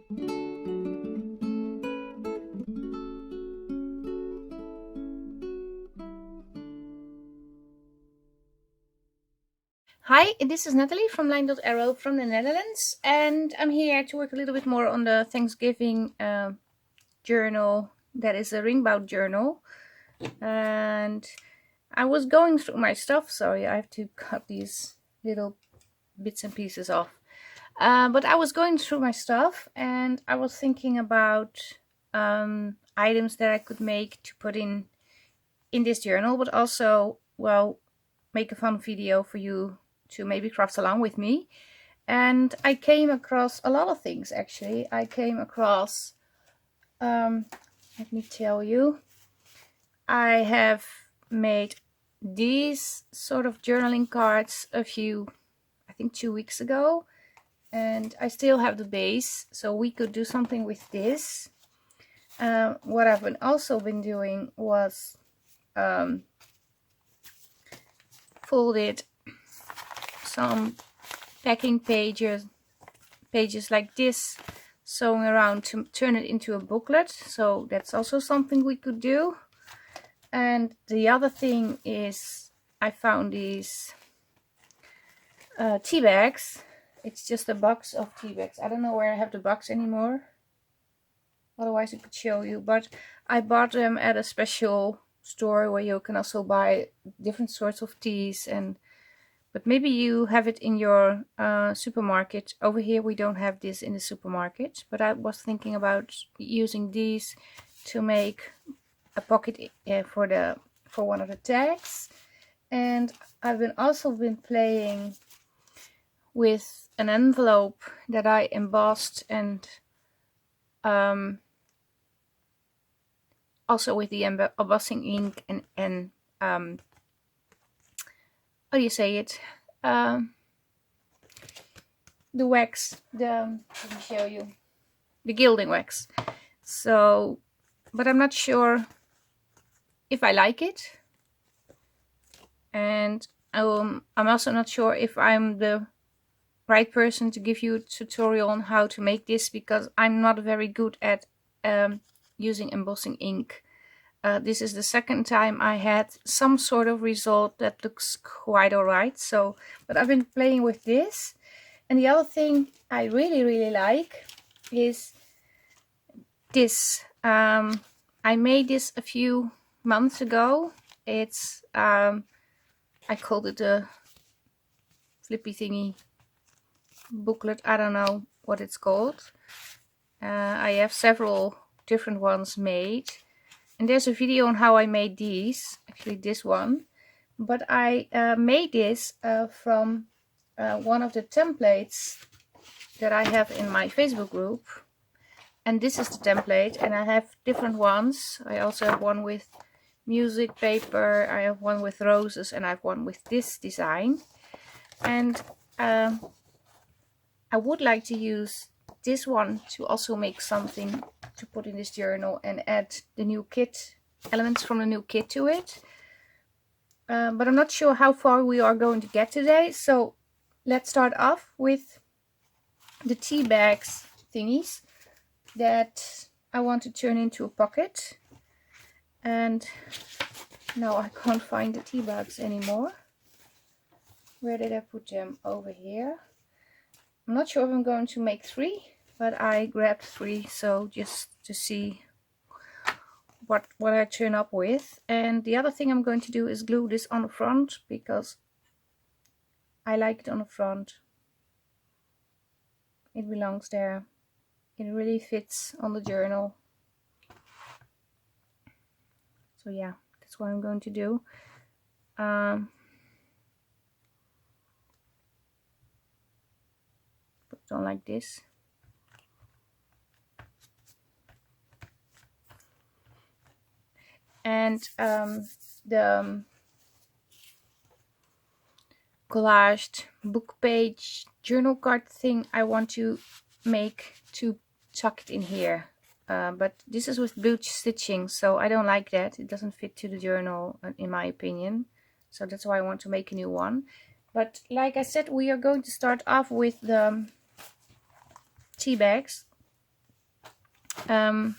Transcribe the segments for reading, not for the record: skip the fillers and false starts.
Hi, this is Nathalie from LineDotArrow from the Netherlands, and I'm here to work a little bit more on the Thanksgiving journal. That is a ringbound journal, and I was going through my stuff. Sorry, I have to cut these little bits and pieces off. But I was going through my stuff, and I was thinking about items that I could make to put in this journal, but also, well, make a fun video for you to maybe craft along with me. And I came across a lot of things, actually. I came across, let me tell you, I have made these sort of journaling cards I think 2 weeks ago, and I still have the base, so we could do something with this. What I've also been doing was folded some packing pages like this, sewing around to turn it into a booklet, so that's also something we could do. And the other thing is I found these tea bags. It's just a box of tea bags. I don't know where I have the box anymore, otherwise I could show you, but I bought them at a special store where you can also buy different sorts of teas, but maybe you have it in your supermarket. Over here we don't have this in the supermarket, but I was thinking about using these to make a pocket for one of the tags. And I've also been playing with an envelope that I embossed, and also with the embossing ink and how do you say it? The wax, let me show you, the gilding wax. So, but I'm not sure if I like it, and I'm also not sure if I'm the right person to give you a tutorial on how to make this, because I'm not very good at using embossing ink. This is the second time I had some sort of result that looks quite alright. So, but I've been playing with this. And the other thing I really like is this. I made this a few months ago. It's I called it a flippy thingy booklet. I don't know what it's called. I have several different ones made. And there's a video on how I made these, actually this one. But I made this from one of the templates that I have in my Facebook group. And this is the template, and I have different ones. I also have one with music paper, I have one with roses, and I have one with this design. And I would like to use this one to also make something to put in this journal and add the new kit, elements from the new kit to it. But I'm not sure how far we are going to get today, so let's start off with the tea bags thingies that I want to turn into a pocket. And now I can't find the tea bags anymore. Where did I put them? Over here. I'm not sure if I'm going to make 3, but I grabbed 3, so just to see what I turn up with. And the other thing I'm going to do is glue this on the front, because I like it on the front. It belongs there. It really fits on the journal. So yeah, that's what I'm going to do. Put it on like this. And the collaged book page journal card thing I want to make to tuck it in here. But this is with blue stitching, so I don't like that. It doesn't fit to the journal, in my opinion. So that's why I want to make a new one. But like I said, we are going to start off with the tea bags. and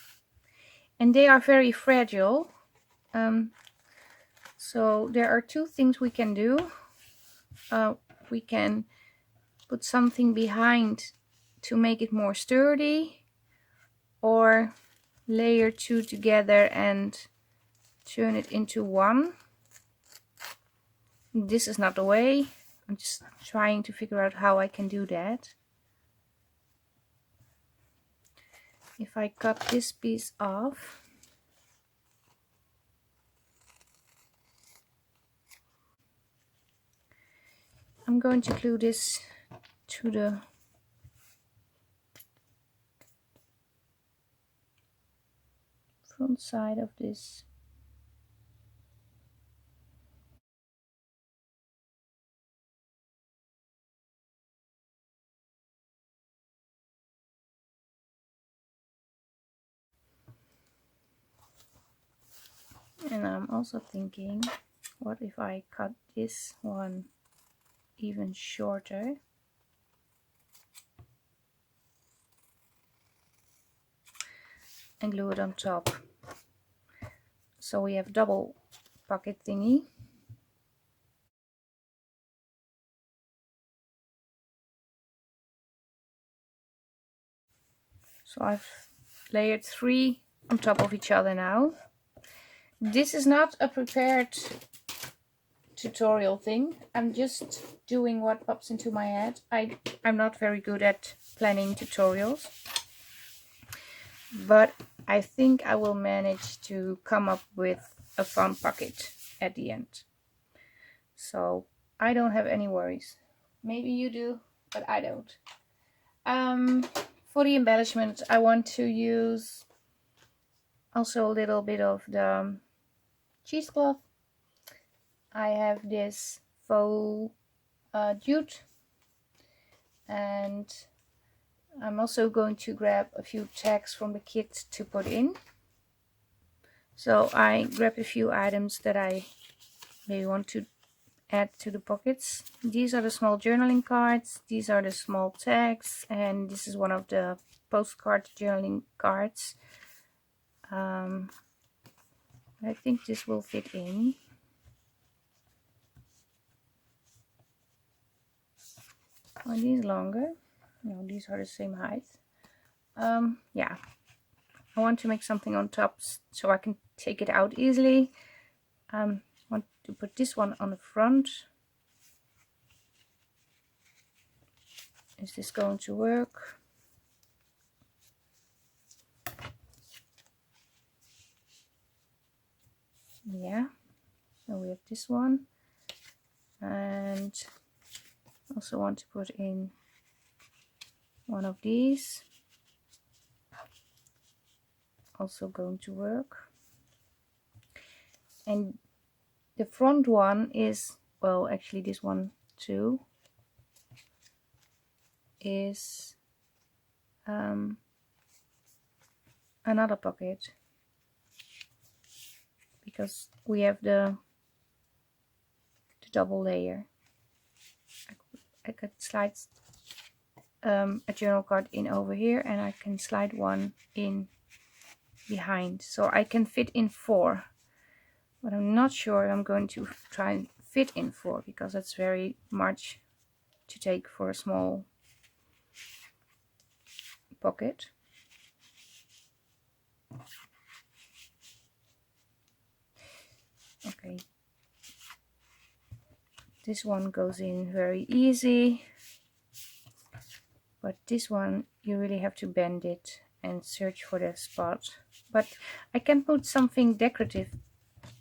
they are very fragile. So there are two things we can do. We can put something behind to make it more sturdy, or layer two together and turn it into one. This is not the way. I'm just trying to figure out how I can do that. If I cut this piece off, I'm going to glue this to the front side of this. And I'm also thinking, what if I cut this one even shorter? And glue it on top. So we have double pocket thingy. So I've layered 3 on top of each other now. This is not a prepared tutorial thing. I'm just doing what pops into my head. I'm not very good at planning tutorials, but I think I will manage to come up with a fun pocket at the end. So I don't have any worries. Maybe you do, but I don't. For the embellishment, I want to use also a little bit of the cheesecloth. I have this faux jute, and I'm also going to grab a few tags from the kit to put in. So I grabbed a few items that I maybe want to add to the pockets. These are the small journaling cards, these are the small tags, and this is one of the postcard journaling cards. I think this will fit in. Are these longer? No, these are the same height. Yeah, I want to make something on top so I can take it out easily. I want to put this one on the front. Is this going to work? Yeah, so we have this one, and also want to put in one of these. Also going to work. And the front one is, well, actually this one too is another pocket, because we have the double layer. I could slide a journal card in over here, and I can slide one in behind, so I can fit in 4, but I'm not sure I'm going to try and fit in 4, because that's very much to take for a small pocket. Okay, this one goes in very easy, but this one you really have to bend it and search for the spot. But I can put something decorative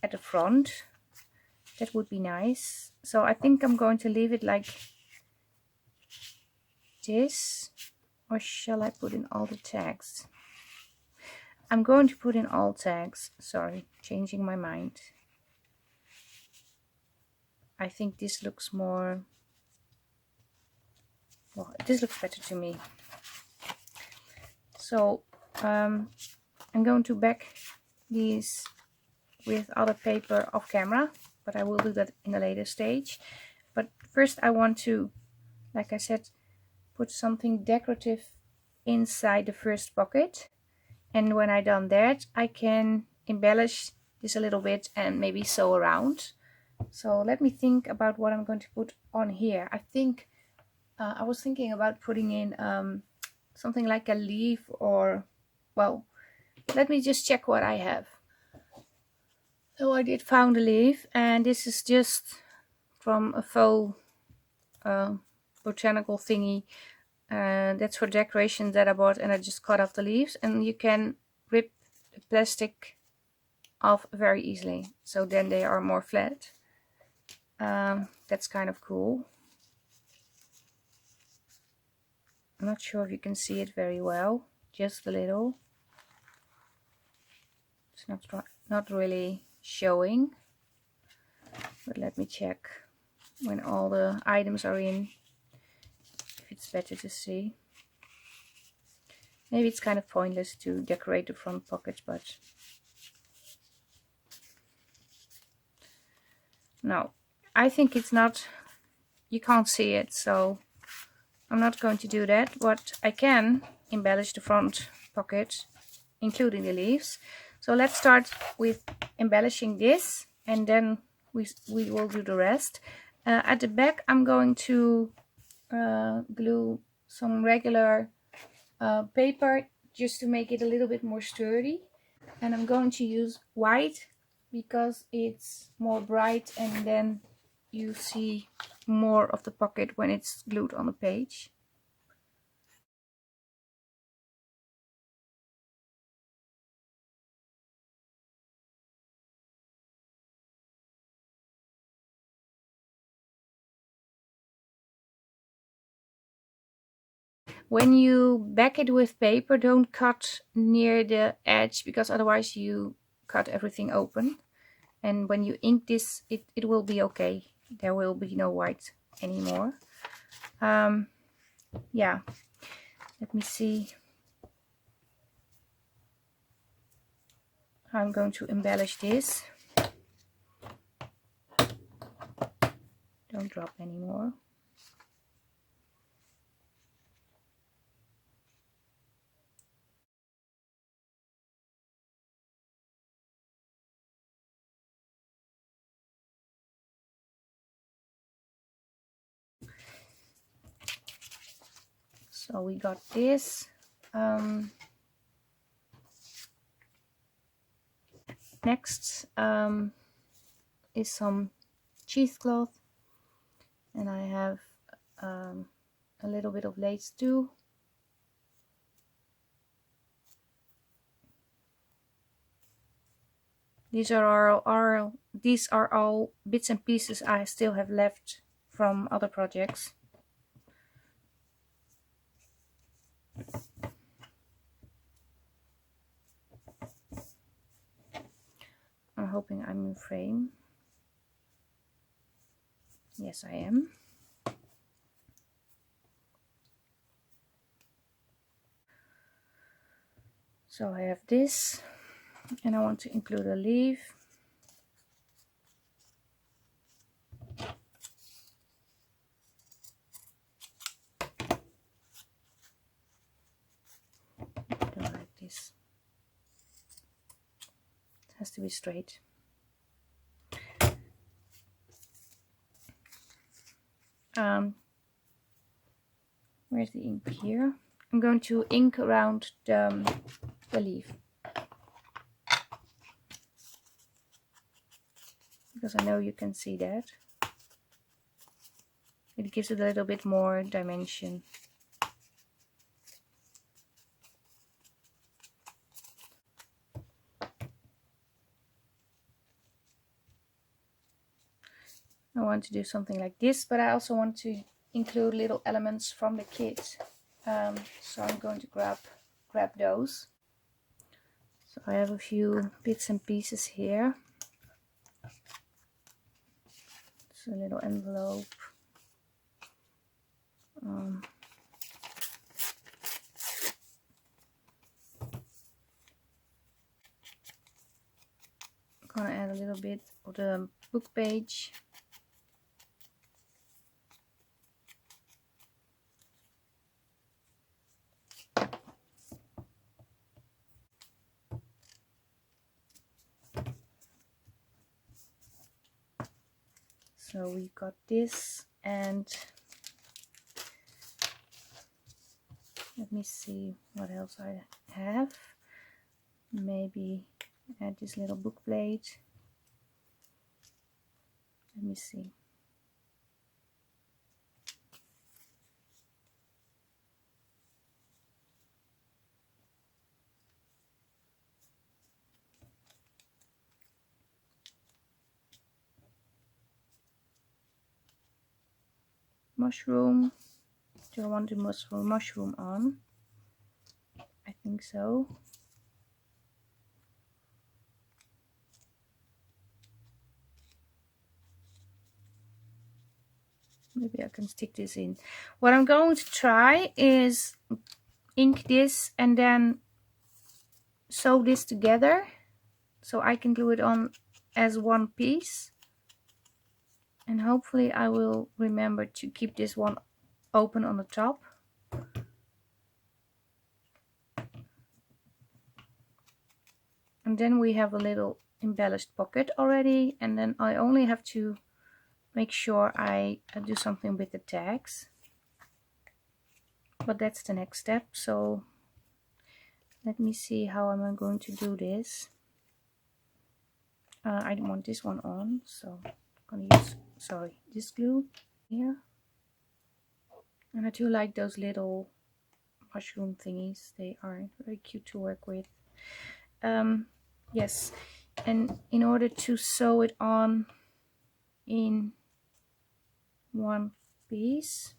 at the front. That would be nice. So I think I'm going to leave it like this, or shall I put in all the tags? I'm going to put in all tags. Sorry, changing my mind. I think this looks more, well, this looks better to me. So I'm going to back these with other paper off camera, but I will do that in a later stage. But first I want to, like I said, put something decorative inside the first pocket, And when I done that, I can embellish this a little bit and maybe sew around. So let me think about what I'm going to put on here. I think I was thinking about putting in something like a leaf, or, well, let me just check what I have. So I did found a leaf, and this is just from a faux botanical thingy. That's for decoration that I bought, and I just cut off the leaves, and you can rip the plastic off very easily, so then they are more flat. That's kind of cool. I'm not sure if you can see it very well, just a little. It's not really showing, but let me check when all the items are in if it's better to see. Maybe it's kind of pointless to decorate the front pocket, but no, I think it's not, you can't see it, so I'm not going to do that. But I can embellish the front pocket, including the leaves. So let's start with embellishing this, and then we will do the rest. At the back I'm going to glue some regular paper just to make it a little bit more sturdy, and I'm going to use white because it's more bright, and then you see more of the pocket when it's glued on the page. When you back it with paper, don't cut near the edge, because otherwise you cut everything open. And when you ink this, it will be okay. There will be no white anymore. Yeah, let me see how I'm going to embellish this. Don't drop anymore. So we got this. Next is some cheesecloth, and I have a little bit of lace too. These are all bits and pieces I still have left from other projects. I'm hoping I'm in frame. Yes, I am. So I have this, and I want to include a leaf. I don't like this. It has to be straight. Where's the ink here? I'm going to ink around the leaf, because I know you can see that. It gives it a little bit more dimension. I want to do something like this, but I also want to include little elements from the kit. So I'm going to grab those. So I have a few bits and pieces here. It's a little envelope. I'm gonna add a little bit of the book page. So we got this, and let me see what else I have. Maybe add this little book plate. Let me see. Mushroom. Do I want the mushroom on? I think so. Maybe I can stick this in. What I'm going to try is ink this and then sew this together so I can glue it on as one piece. And hopefully I will remember to keep this one open on the top. And then we have a little embellished pocket already, and then I only have to make sure I do something with the tags. But that's the next step. So let me see how am I going to do this. I don't want this one on, so I'm gonna use this glue here. And I do like those little mushroom thingies. They are very cute to work with. Yes, and in order to sew it on in one piece,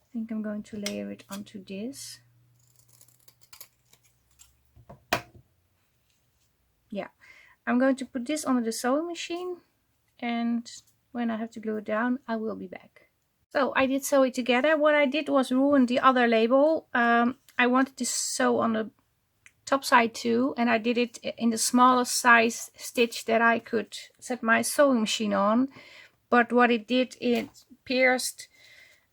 I think I'm going to layer it onto this. Yeah, I'm going to put this under the sewing machine, and when I have to glue it down, I will be back. So I did sew it together. What I did was ruin the other label. I wanted to sew on the top side too, and I did it in the smallest size stitch that I could set my sewing machine on. But what it did, it pierced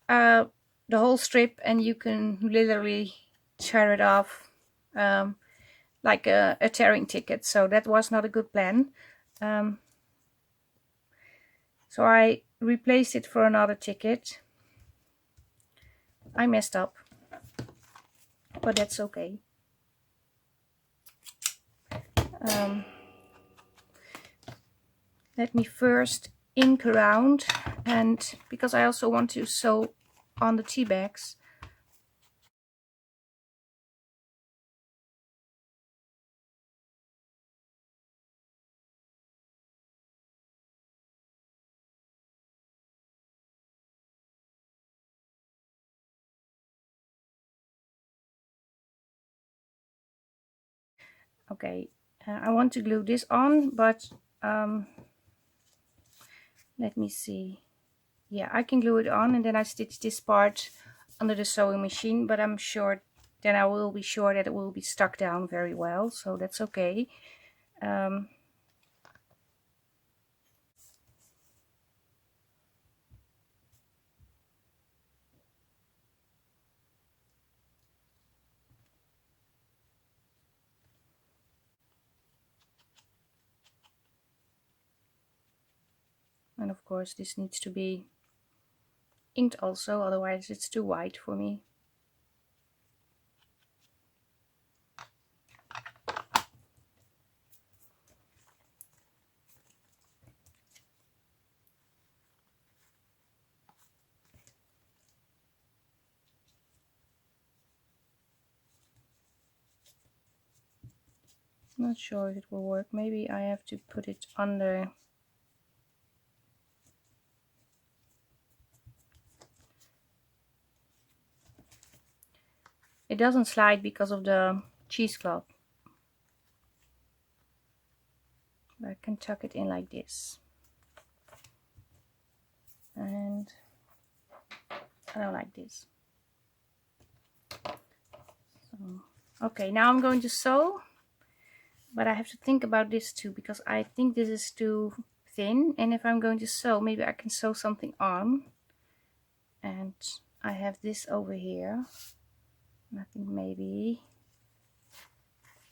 the whole strip, and you can literally tear it off like a tearing ticket. So that was not a good plan. So I replaced it for another ticket. I messed up, but that's okay. Let me first ink around, and because I also want to sew on the tea bags. Okay, I want to glue this on, but let me see. Yeah, I can glue it on, and then I stitch this part under the sewing machine, but I'm sure then I will be sure that it will be stuck down very well, so that's okay. And of course this needs to be inked also, otherwise it's too white for me. Not sure if it will work. Maybe I have to put it under. It doesn't slide because of the cheesecloth. I can tuck it in like this. And I don't like this. So, okay, now I'm going to sew. But I have to think about this too, because I think this is too thin. And if I'm going to sew, maybe I can sew something on. And I have this over here. And I think maybe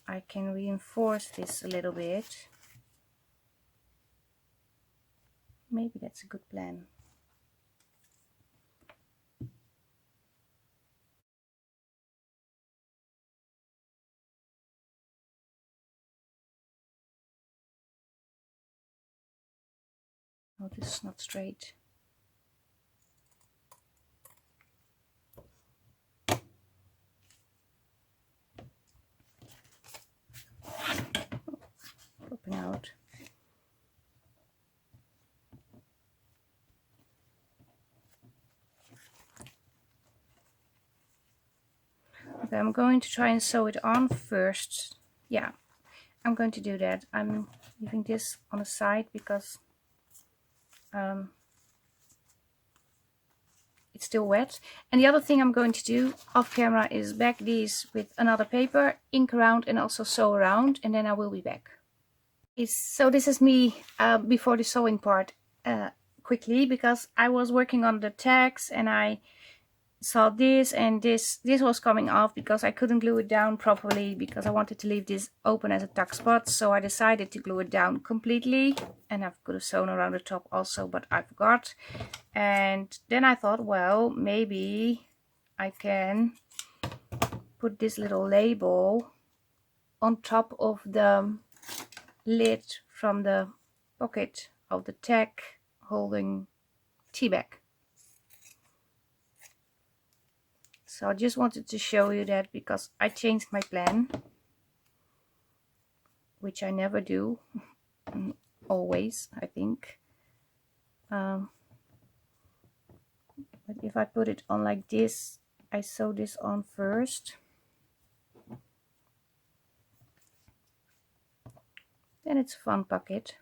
I can reinforce this a little bit. Maybe that's a good plan. Oh, this is not straight. Popping out. Okay, I'm going to try and sew it on first. Yeah, I'm going to do that. I'm leaving this on the side because it's still wet. And the other thing I'm going to do off camera is back these with another paper, ink around, and also sew around, and then I will be back. So this is me before the sewing part, quickly, because I was working on the tags and I saw this, and this was coming off because I couldn't glue it down properly because I wanted to leave this open as a tuck spot. So I decided to glue it down completely, and I could have sewn around the top also, but I forgot. And then I thought, well, maybe I can put this little label on top of the lid from the pocket of the tag holding Teabag. So I just wanted to show you that because I changed my plan, which I never do, always, I think. But if I put it on like this, I sew this on first. Then it's a fun pocket.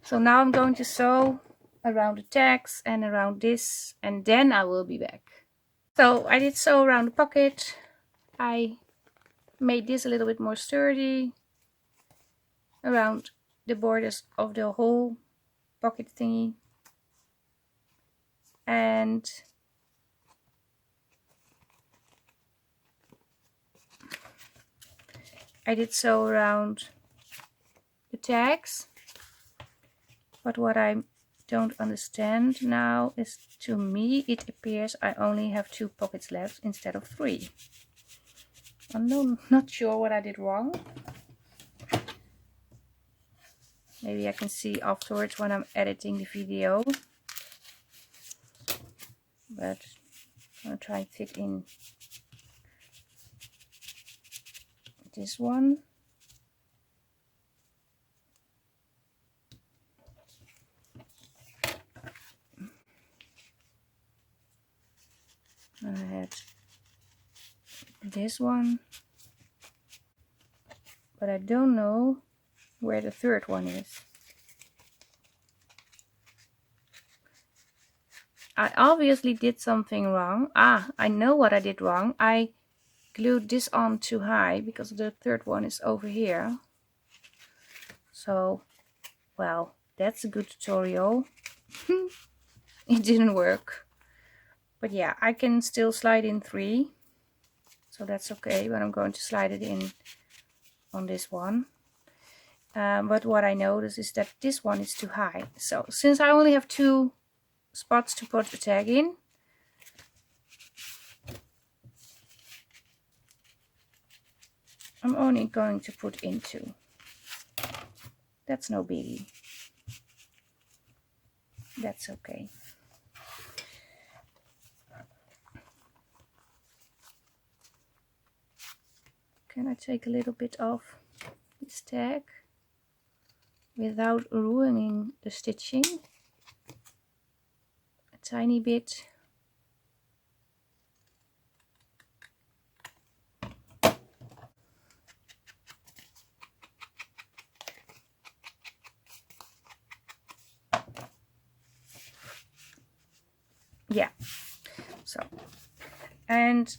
So now I'm going to sew around the tags and around this, and then I will be back. So I did sew around the pocket. I made this a little bit more sturdy around the borders of the whole pocket thingy, and I did sew around the tags. But what I don't understand now is, to me it appears I only have 2 pockets left instead of 3. I'm not sure what I did wrong. Maybe I can see afterwards when I'm editing the video. But I'm going to try and fit in this one. And I had this one. But I don't know where the third one is. I obviously did something wrong. I know what I did wrong. I glued this on too high because the third one is over here. So, well, that's a good tutorial. It didn't work. But yeah, I can still slide in 3. So that's okay, but I'm going to slide it in on this one. But what I noticed is that this one is too high. So since I only have 2 spots to put the tag in, I'm only going to put in 2. That's no biggie. That's okay. Can I take a little bit off this tag without ruining the stitching? A tiny bit. yeah. So, and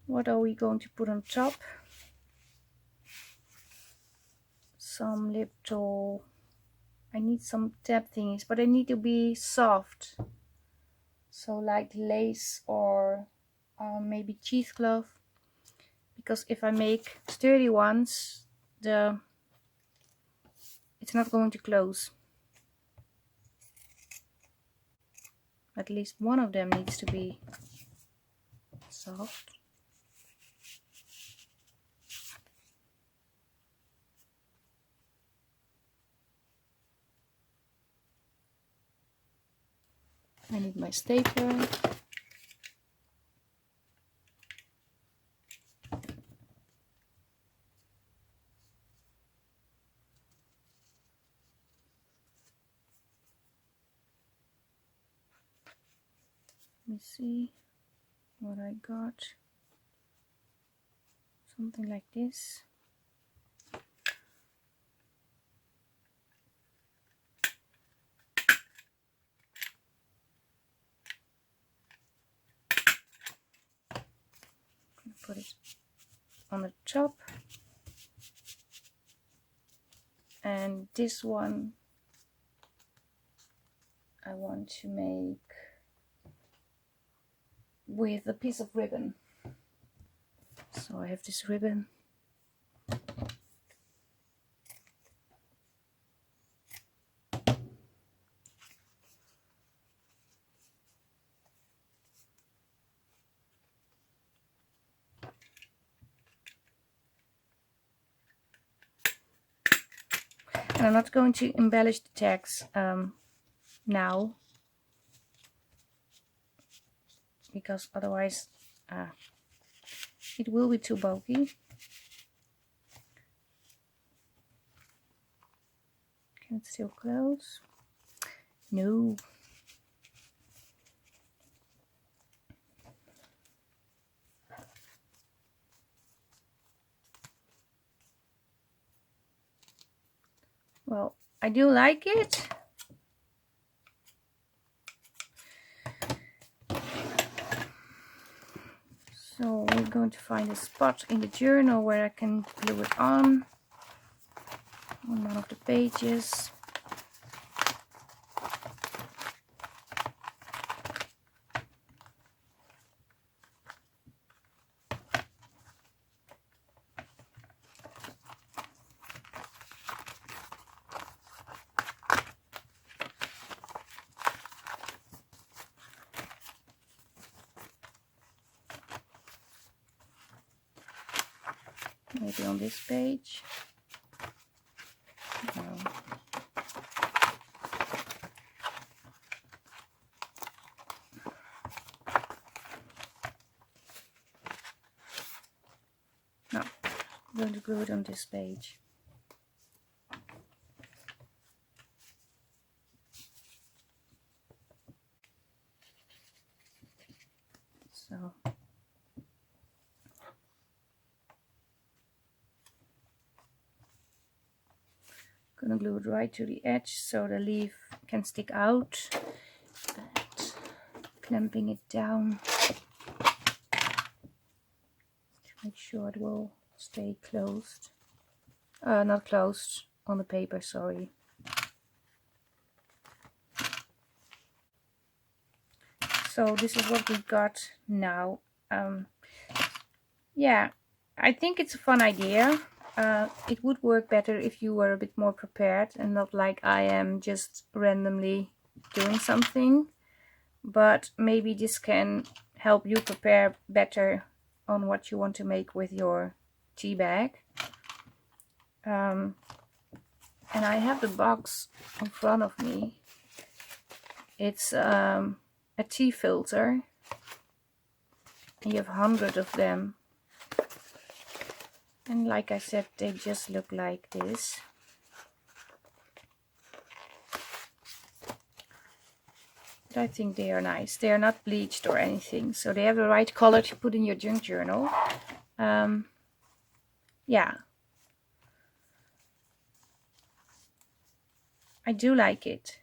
what are we going to put on top? Some little, I need some tab thingies, but they need to be soft. So like lace or maybe cheesecloth. Because if I make sturdy ones, it's not going to close. At least one of them needs to be soft. I need my stapler. Let me see what I got. Something like this. Put it on the top. And this one I want to make with a piece of ribbon. So I have this ribbon. And I'm not going to embellish the tags now, because otherwise it will be too bulky. Can it still close? No. Well, I do like it. So we're going to find a spot in the journal where I can glue it on one of the pages. Maybe on this page. No. No, I'm going to glue it on this page. So gonna glue it right to the edge so the leaf can stick out. And clamping it down to make sure it will stay closed. Not closed on the paper, sorry. So this is what we got now. Yeah, I think it's a fun idea. It would work better if you were a bit more prepared and not like I am just randomly doing something. But maybe this can help you prepare better on what you want to make with your tea bag. And I have the box in front of me. It's a tea filter. And you have hundreds of them. And like I said, they just look like this. But I think they are nice. They are not bleached or anything, so they have the right color to put in your junk journal. Yeah, I do like it.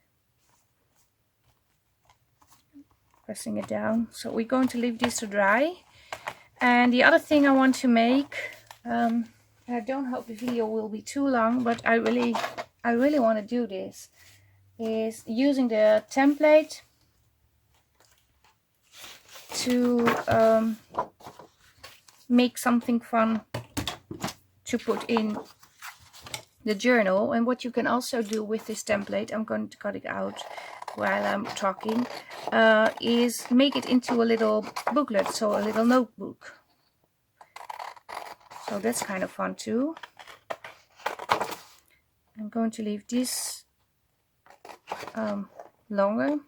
pressing it down. So we're going to leave this to dry. And the other thing I want to make, I don't hope the video will be too long, but I really want to do this, is using the template to make something fun to put in the journal. And what you can also do with this template, I'm going to cut it out while I'm talking, is make it into a little booklet, so a little notebook. So that's kind of fun too. I'm going to leave this longer.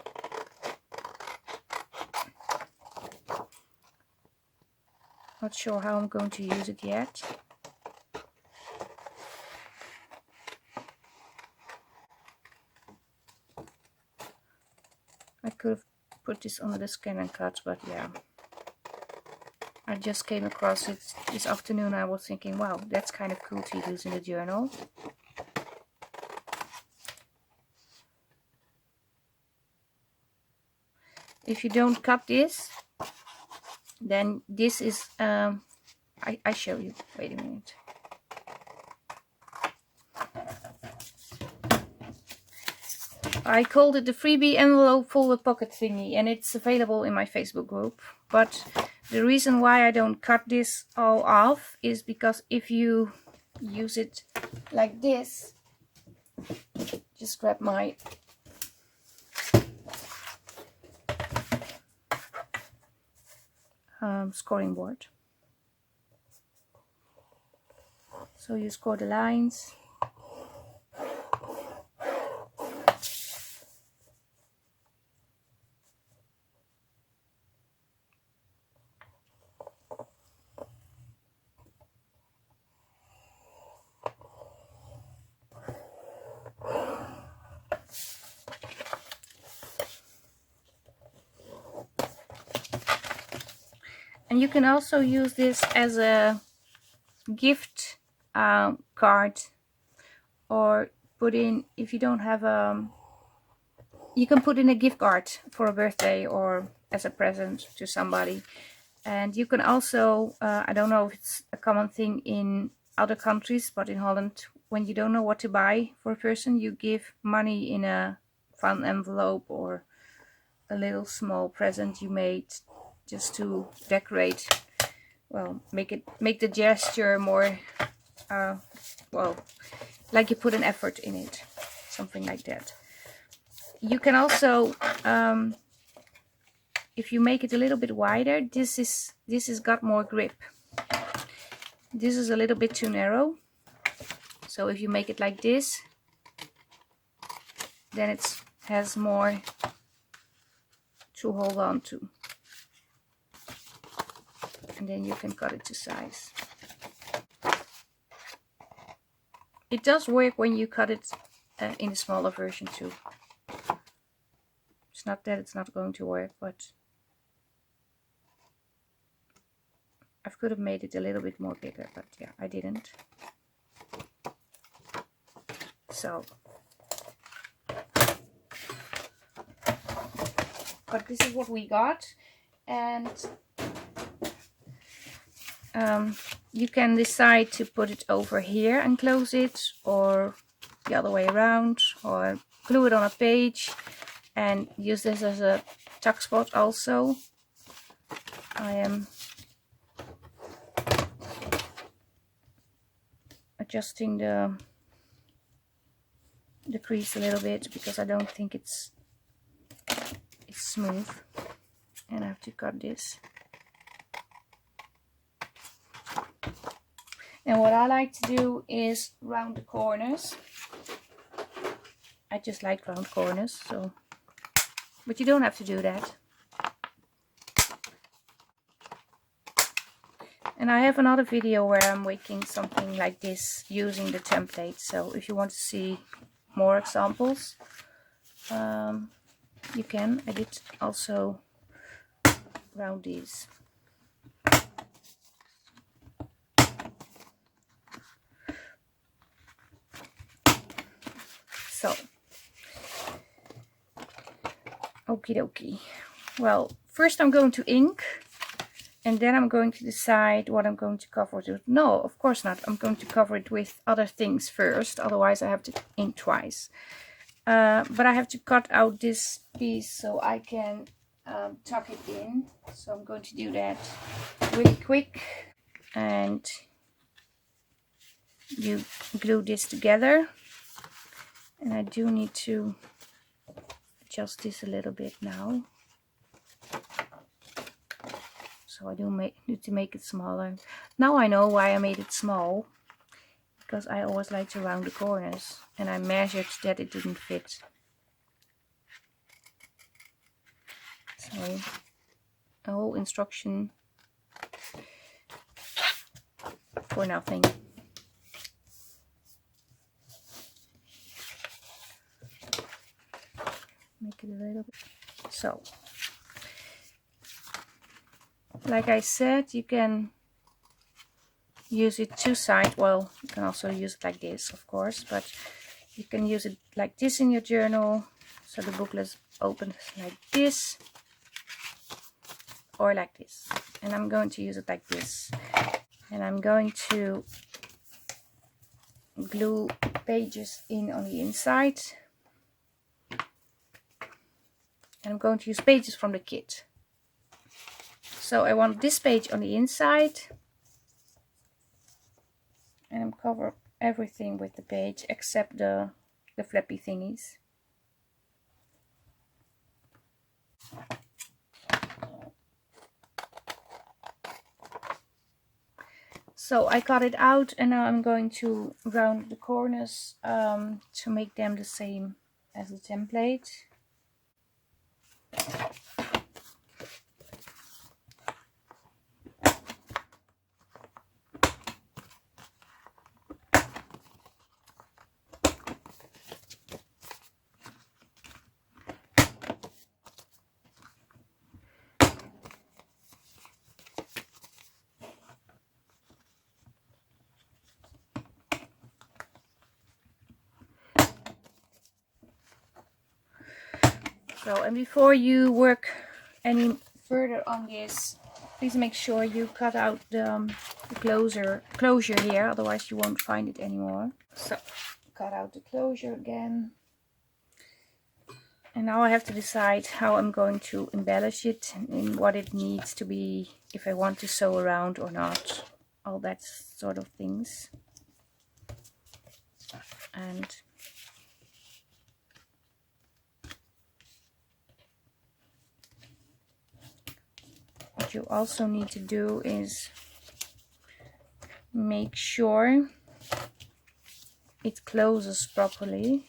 Not sure how I'm going to use it yet. I could have put this under the scan and cut, but yeah. I just came across it this afternoon. I was thinking, wow, that's kind of cool to use in the journal. If you don't cut this, then this is, I show you, wait a minute. I called it the Freebie Envelope Folder Pocket Thingy, and it's available in my Facebook group. But the reason why I don't cut this all off is because if you use it like this, just grab my scoring board. So you score the lines. And you can also use this as a gift card, or put in, if you don't have you can put in a gift card for a birthday or as a present to somebody. And you can also, I don't know if it's a common thing in other countries, but in Holland, when you don't know what to buy for a person, you give money in a fun envelope or a little small present you made, just to decorate, well, make the gesture more, well, like you put an effort in it, something like that. You can also, if you make it a little bit wider, this is got more grip. This is a little bit too narrow, so if you make it like this, then it has more to hold on to. And then you can cut it to size. It does work when you cut it in a smaller version too. It's not that it's not going to work, but I could have made it a little bit more bigger, but yeah, I didn't. So, but this is what we got, and you can decide to put it over here and close it, or the other way around, or glue it on a page and use this as a tuck spot also. I am adjusting the crease a little bit because I don't think it's smooth, and I have to cut this. And what I like to do is round the corners. I just like round corners, so, but you don't have to do that. And I have another video where I'm making something like this using the template, so if you want to see more examples, you can. I did also round these. So, okie dokie. well, first I'm going to ink, and then I'm going to decide what I'm going to cover it with. No, of course not. I'm going to cover it with other things first, otherwise I have to ink twice. But I have to cut out this piece so I can tuck it in. So I'm going to do that really quick. And you glue this together. And I do need to adjust this a little bit now. So I need to make it smaller. Now I know why I made it small. Because I always like to round the corners. And I measured that it didn't fit. So a whole instruction for nothing. Make it a little bit. So, like I said, you can use it two-sided. Well, you can also use it like this, of course, but you can use it like this in your journal. So the booklet opens like this or like this. And I'm going to use it like this. And I'm going to glue pages in on the inside. And I'm going to use pages from the kit. So I want this page on the inside. And I'm cover everything with the page except the flappy thingies. So I cut it out, and now I'm going to round the corners to make them the same as the template. So, and before you work any further on this, please make sure you cut out the closure here, otherwise you won't find it anymore. So, cut out the closure again. And now I have to decide how I'm going to embellish it and what it needs to be, if I want to sew around or not. All that sort of things. And what you also need to do is make sure it closes properly.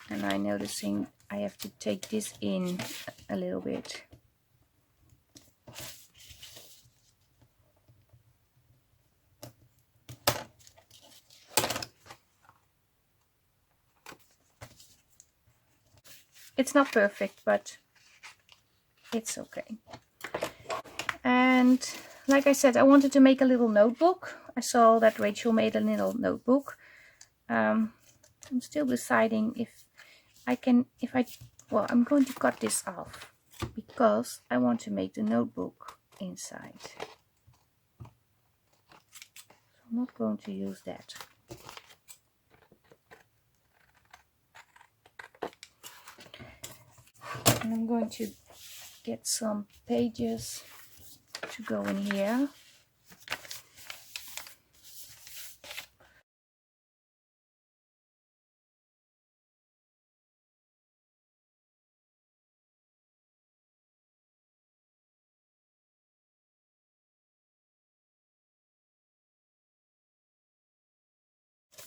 And I'm noticing I have to take this in a little bit. It's not perfect, but it's okay. And like I said, I wanted to make a little notebook. I saw that Rachel made a little notebook. I'm still deciding if I can, well, I'm going to cut this off because I want to make the notebook inside. So I'm not going to use that. And I'm going to get some pages to go in here.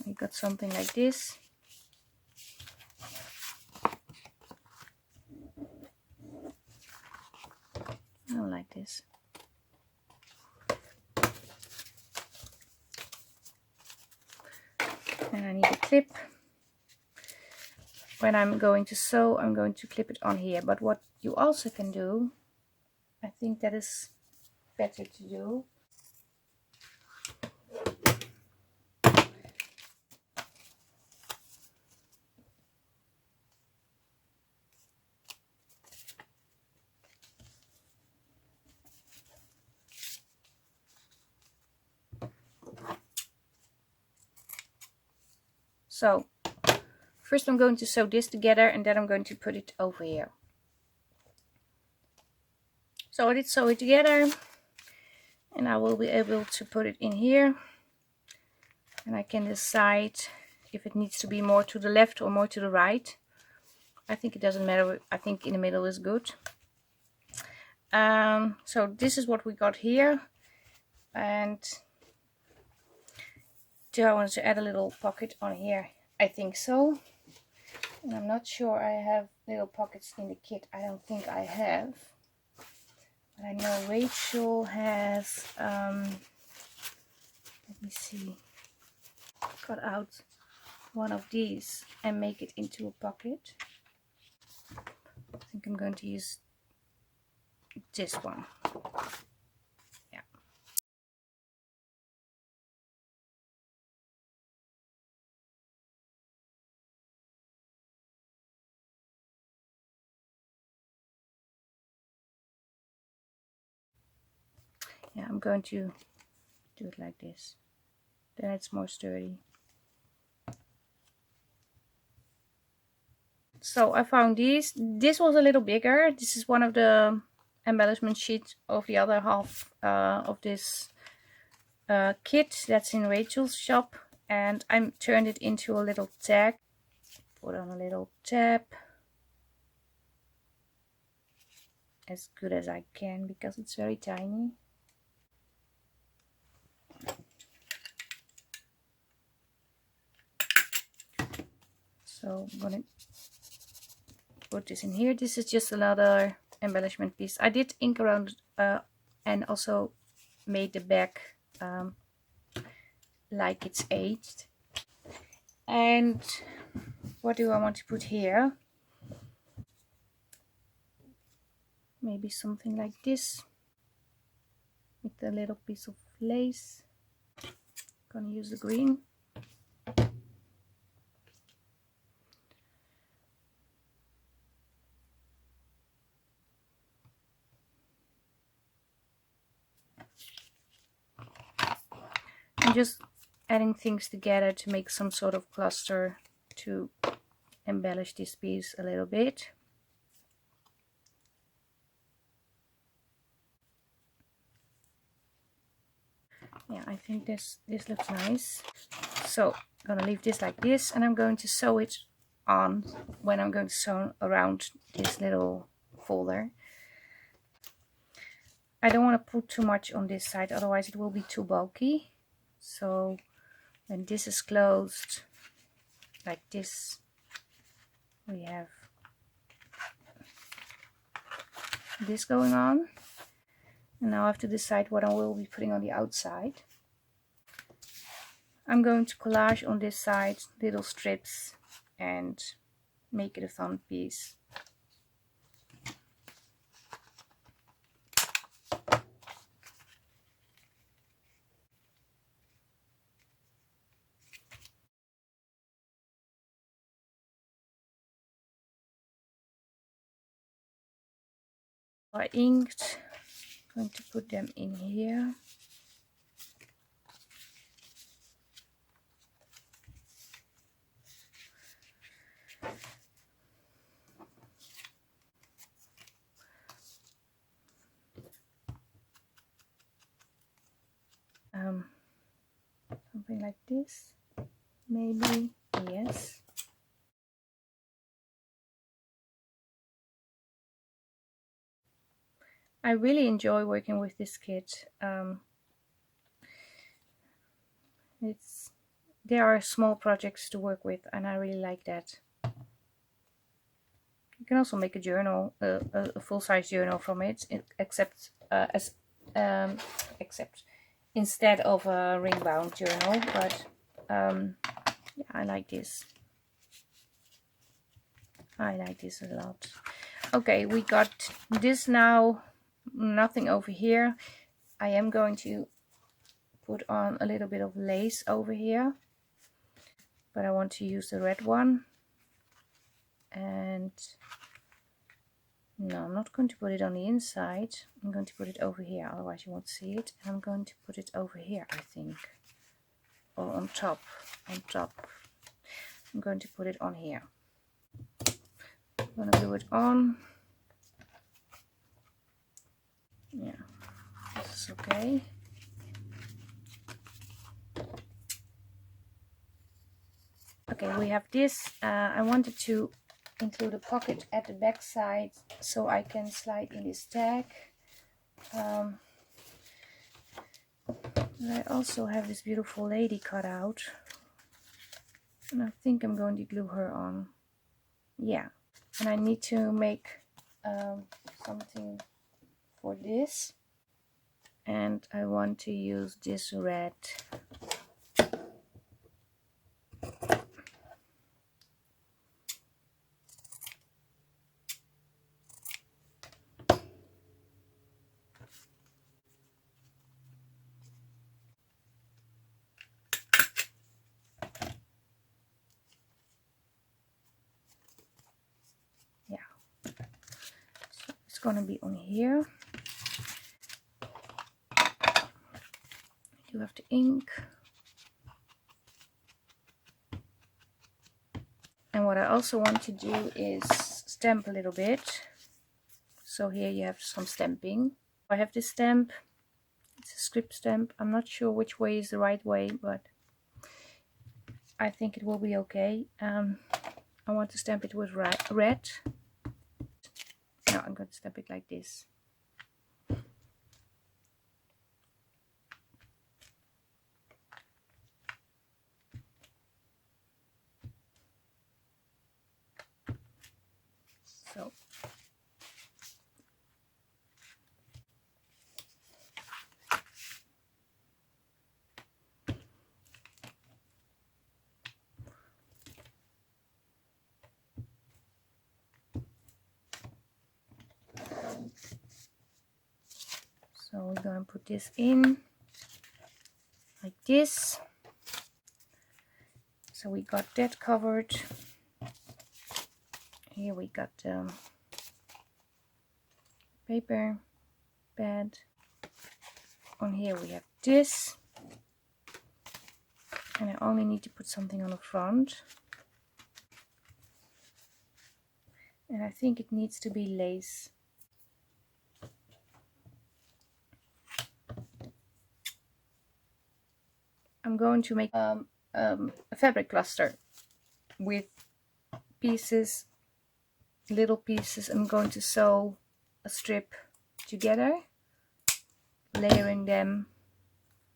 I got something like this. I don't like this. And I need a clip. when I'm going to sew, I'm going to clip it on here. But what you also can do, I think that is better to do. So first I'm going to sew this together and then I'm going to put it over here. So I did sew it together and I will be able to put it in here. And I can decide if it needs to be more to the left or more to the right. I think it doesn't matter. I think in the middle is good. So this is what we got here. And do I want to add a little pocket on here? I think so. And I'm not sure I have little pockets in the kit. I don't think I have. But I know Rachel has, let me see, cut out one of these and make it into a pocket. I think I'm going to use this one. Yeah. Yeah, I'm going to do it like this. Then it's more sturdy. So I found these. This was a little bigger. This is one of the embellishment sheets of the other half of this kit that's in Rachel's shop. And I turned it into a little tag. Put on a little tab. As good as I can because it's very tiny. So I'm gonna put this in here. This is just another embellishment piece. I did ink around and also made the back like it's aged. And what do I want to put here? Maybe something like this with a little piece of lace. Gonna use the green. I'm just adding things together to make some sort of cluster to embellish this piece a little bit. Yeah, I think this looks nice. So I'm gonna leave this like this, and I'm going to sew it on when I'm going to sew around this little folder. I don't want to put too much on this side, otherwise it will be too bulky. So when this is closed like this, we have this going on. And now I have to decide what I will be putting on the outside. I'm going to collage on this side little strips and make it a fun piece. I inked. I'm going to put them in here. Something like this, maybe. Yes. I really enjoy working with this kit. There are small projects to work with, and I really like that. You can also make a journal, a full-size journal from it, except instead of a ring-bound journal. But yeah, I like this. I like this a lot. Okay, we got this now. Nothing over here. I am going to put on a little bit of lace over here, but I want to use the red one. And no, I'm not going to put it on the inside. I'm going to put it over here, otherwise you won't see it. And I'm going to put it over here, I think, or on top. I'm going to put it on here. I'm going to glue it on. Yeah, this is okay. Okay, we have this. I wanted to include a pocket at the back side so I can slide in this tag. I also have this beautiful lady cut out, and I think I'm going to glue her on. Yeah, and I need to make something for this, and I want to use this red. Yeah, so it's gonna be on here. You have the ink. And what I also want to do is stamp a little bit. So here you have some stamping. I have this stamp. It's a script stamp. I'm not sure which way is the right way, but I think it will be okay. I want to stamp it with red. Now I'm going to stamp it like this. So we're going to put this in like this. So we got that covered. Here we got the paper pad. On here we have this. And I only need to put something on the front. And I think it needs to be lace. I'm going to make a fabric cluster with pieces, little pieces. I'm going to sew a strip together, layering them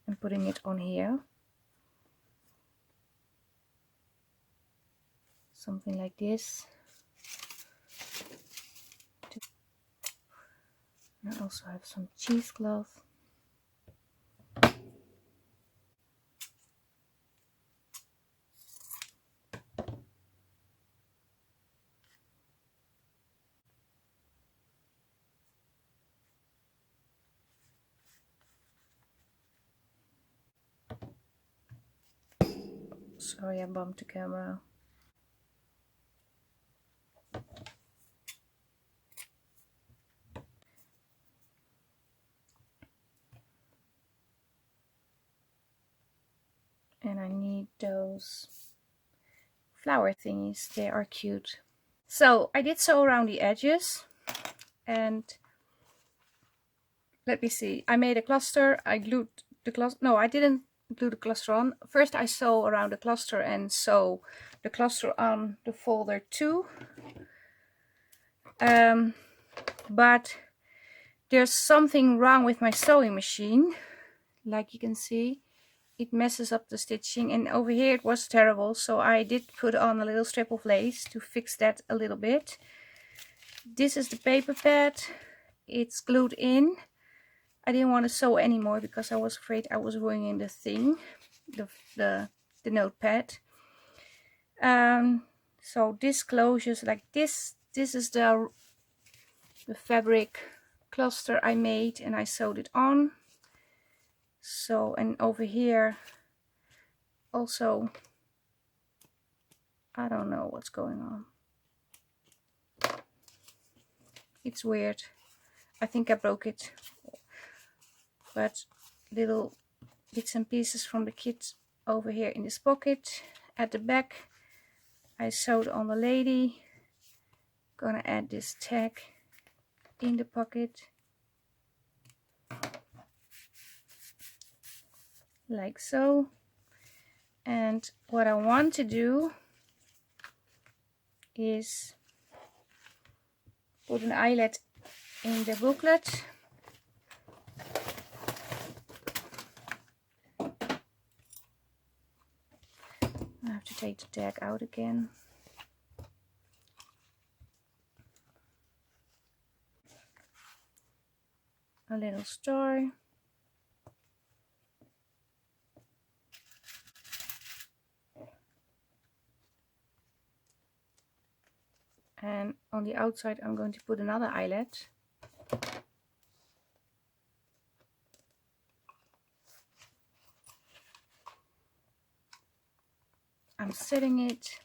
and putting it on here. Something like this. And I also have some cheesecloth. Sorry, I bumped the camera. And I need those flower thingies, they are cute. So I did sew around the edges, and let me see, I made a cluster. I glued the cluster, no, I didn't glue the cluster on. First I sew around the cluster and sew the cluster on the folder too. But there's something wrong with my sewing machine. Like you can see, it messes up the stitching, and over here it was terrible, so I did put on a little strip of lace to fix that a little bit. This is the paper pad. It's glued in. I didn't want to sew anymore because I was afraid I was ruining the thing, the notepad. So this closes like this. This is the fabric cluster I made, and I sewed it on. So, and over here also, I don't know what's going on. It's weird. I think I broke it. But little bits and pieces from the kit over here in this pocket. At the back I sewed on the lady. Gonna add this tag in the pocket like so. And what I want to do is put an eyelet in the booklet. I have to take the tag out again. A little star. And on the outside I'm going to put another eyelet. I'm setting it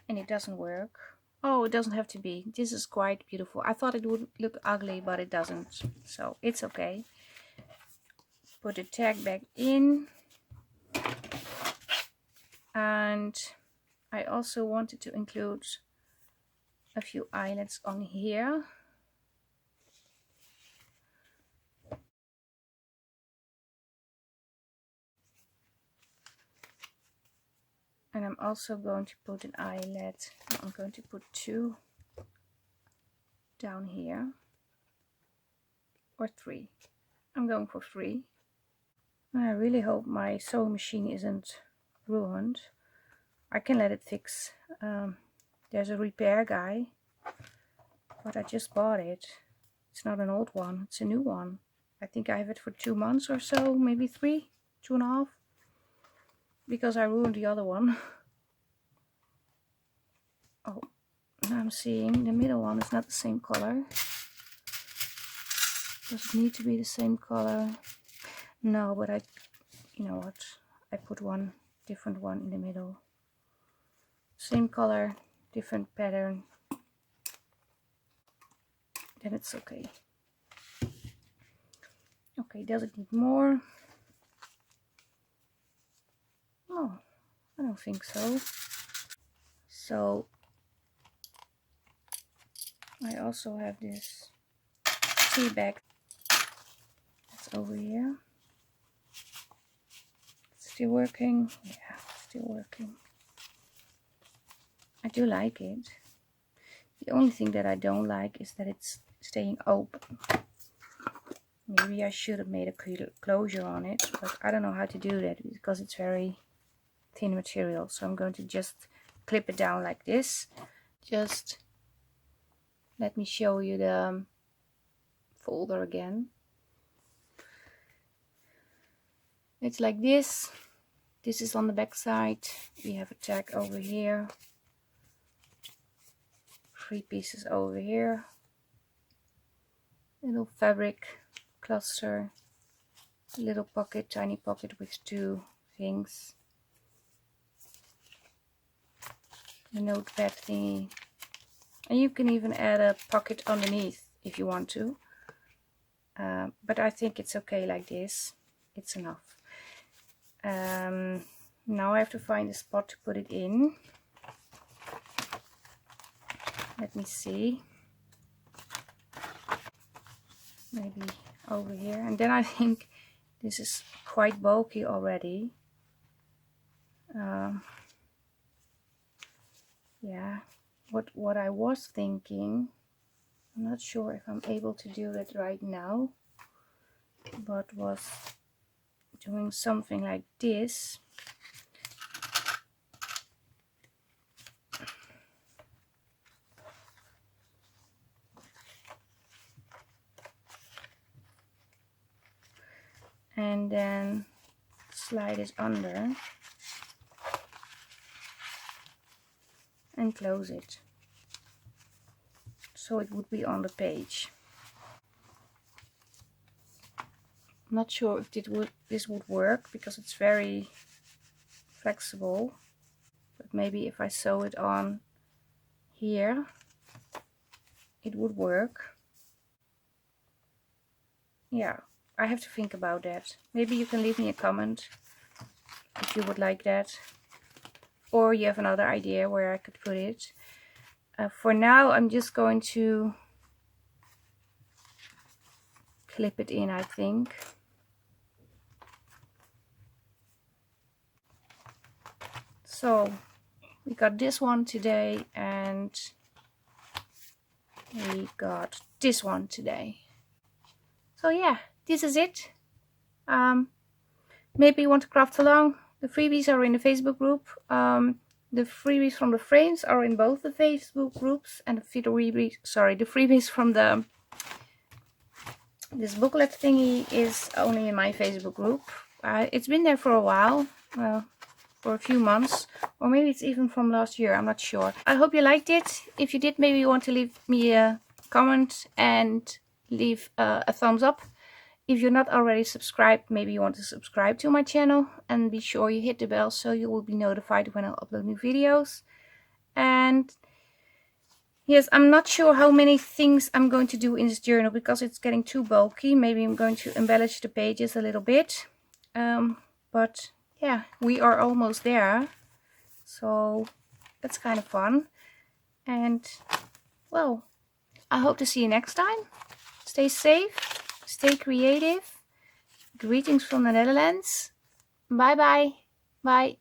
and it doesn't work. Oh, it doesn't have to be. This is quite beautiful. I thought it would look ugly, but it doesn't. So it's okay. Put the tag back in. And I also wanted to include a few eyelets on here. And I'm also going to put an eyelet. I'm going to put 2 down here. Or 3. I'm going for 3. I really hope my sewing machine isn't ruined. I can let it fix. There's a repair guy, but I just bought it. It's not an old one, it's a new one. I think I have it for 2 months or so, maybe 3, 2.5, because I ruined the other one. Oh, now I'm seeing the middle one is not the same color. Does it need to be the same color? No, but you know what, I put one different one in the middle. Same color, different pattern. Then it's okay. Okay, does it need more? Oh, I don't think so. So I also have this Teabag. It's over here. Still working? Yeah, still working. I do like it. The only thing that I don't like is that it's staying open. Maybe I should have made a closure on it, but I don't know how to do that because it's very thin material. So I'm going to just clip it down like this. Just let me show you the folder again. It's like this. This is on the back side. We have a tag over here. 3 pieces over here. Little fabric cluster. Little pocket, tiny pocket with 2 things. The notepad thingy. And you can even add a pocket underneath if you want to. But I think it's okay like this. It's enough. Now I have to find a spot to put it in. Let me see. Maybe over here. And then I think this is quite bulky already. Yeah, what I was thinking, I'm not sure if I'm able to do that right now, but was doing something like this. And then slide it under. and close it. So it would be on the page. I'm not sure if this would work because it's very flexible. But maybe if I sew it on here, it would work. Yeah, I have to think about that. Maybe you can leave me a comment if you would like that. Or you have another idea where I could put it. For now, I'm just going to clip it in, I think. So we got this one today and we got this one today. So yeah, this is it. Maybe you want to craft along. The freebies are in the Facebook group. The freebies from the frames are in both the Facebook groups, and the freebies from this booklet thingy is only in my Facebook group. It's been there for a while, for a few months, or maybe it's even from last year, I'm not sure. I hope you liked it. If you did, maybe you want to leave me a comment and leave a thumbs up. If you're not already subscribed, maybe you want to subscribe to my channel, and be sure you hit the bell so you will be notified when I upload new videos. And yes, I'm not sure how many things I'm going to do in this journal because it's getting too bulky. Maybe I'm going to embellish the pages a little bit. But yeah, we are almost there. So that's kind of fun. And well, I hope to see you next time. Stay safe, stay creative. Greetings from the Netherlands. Bye bye. Bye.